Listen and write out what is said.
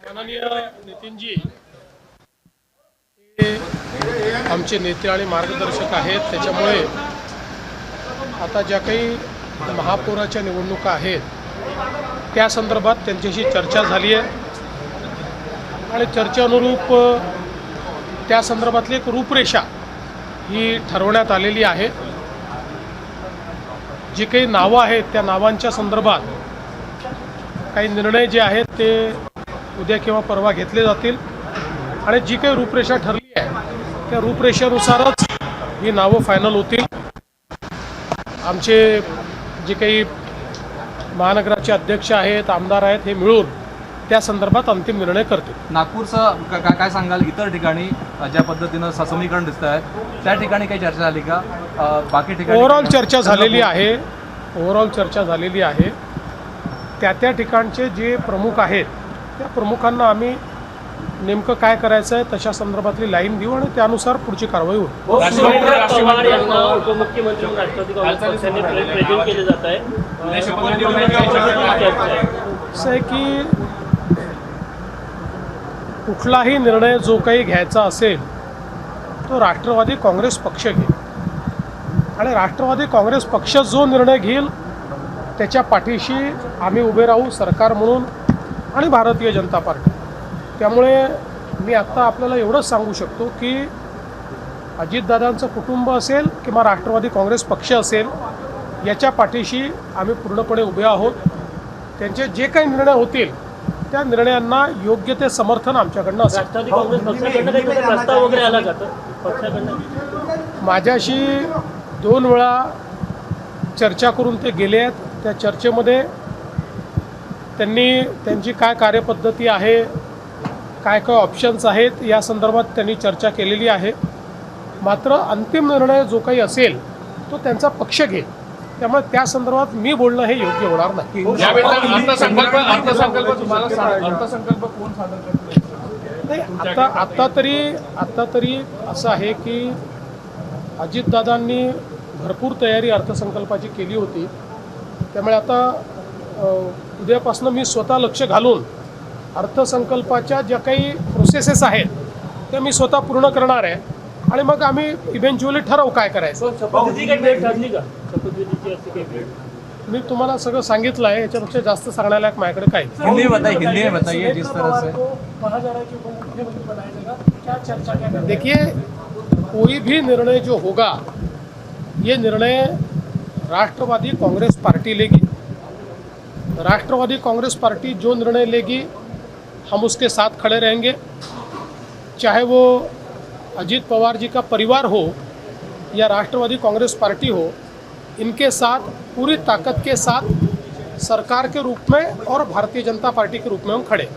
माननीय नितीनजी हे आमचे नेते आणि मार्गदर्शक आहेत। त्याच्यामुळे आता ज्या काही महापौराच्या निवडणुका आहेत त्या संदर्भात त्यांच्याशी चर्चा झाली आहे आणि चर्चेनुरूप त्या संदर्भातली एक रूपरेषा ही ठरवण्यात आलेली आहे। जी काही नावं आहेत त्या नावांच्या संदर्भात काही निर्णय जे आहेत ते उद्या किंवा परवा घेतले जातील आणि जी काही रूपरेषा ठरली आहे त्या रूपरेषेनुसारच ही नावं फायनल होतील। आमचे जे काही महानगराचे अध्यक्ष आहेत, आमदार आहेत, हे मिळून त्या संदर्भात अंतिम निर्णय करतील। नागपूरचं काय सांगाल? इतर ठिकाणी ज्या पद्धतीनं समीकरण दिसत आहे त्या ठिकाणी काही चर्चा झाली का? बाकी ठिकाणी ओव्हरऑल चर्चा झालेली आहे। त्या ठिकाणचे जे प्रमुख आहेत त्या प्रमुखांना आम्ही नेमकं काय करायचं आहे तशा संदर्भातली लाईन देऊ आणि त्यानुसार पुढची कारवाई होईल। उपमुख्यमंत्री केले जात आहे असं आहे की कुठलाही निर्णय जो काही घ्यायचा असेल तो राष्ट्रवादी काँग्रेस पक्ष घेईल आणि राष्ट्रवादी काँग्रेस पक्ष जो निर्णय घेईल त्याच्या पाठीशी आम्ही उभे राहू, सरकार म्हणून आणि भारतीय जनता पार्टी। त्यामुळे मी आत्ता आपल्याला एवढंच सांगू शकतो की अजितदादांचं कुटुंब असेल किंवा राष्ट्रवादी काँग्रेस पक्ष असेल याच्या पाठीशी आम्ही पूर्णपणे उभे आहोत। त्यांचे जे काही निर्णय होतील त्या निर्णयांना योग्य ते समर्थन आमच्याकडनं असेल। राष्ट्रवादी काँग्रेस पक्षाकडनं काही प्रस्ताव वगैरे आला का पक्षाकडनं? माझ्याशी 2 वेळा चर्चा करून ते गेले आहेत। त्या चर्चेमध्ये त्यांनी त्यांची काय कार्यपद्धती आहे, काय काय ऑप्शन्स आहेत या संदर्भात त्यांनी चर्चा केलेली आहे। मात्र अंतिम निर्णय जो काही असेल तो त्यांचा पक्ष घेईल, त्यामुळे त्या संदर्भात मी बोलणं हे योग्य होणार नाही। आता तरी असं आहे की अजितदादांनी भरपूर तयारी अर्थसंकल्पाची केली होती। त्यामुळे आता उद्यापासून मी स्वतः लक्ष घालून अर्थसंकल्पाच्या ज्या काही प्रोसेसेस आहेत त्या मी स्वतः पूर्ण करणार आहे आणि मग आम्ही इव्हेंच्युअली ठरवू काय करायचं। मी तुम्हाला सगळं सांगितलं आहे, याच्यापेक्षा जास्त सांगण्याला माझ्याकडे काय। देखिए, कोई भी निर्णय जो होगा ये निर्णय राष्ट्रवादी कांग्रेस पार्टी लेगी। राष्ट्रवादी कांग्रेस पार्टी जो निर्णय लेगी हम उसके साथ खड़े रहेंगे, चाहे वो अजीत पवार जी का परिवार हो या राष्ट्रवादी कांग्रेस पार्टी हो। इनके साथ पूरी ताकत के साथ सरकार के रूप में और भारतीय जनता पार्टी के रूप में हम खड़े।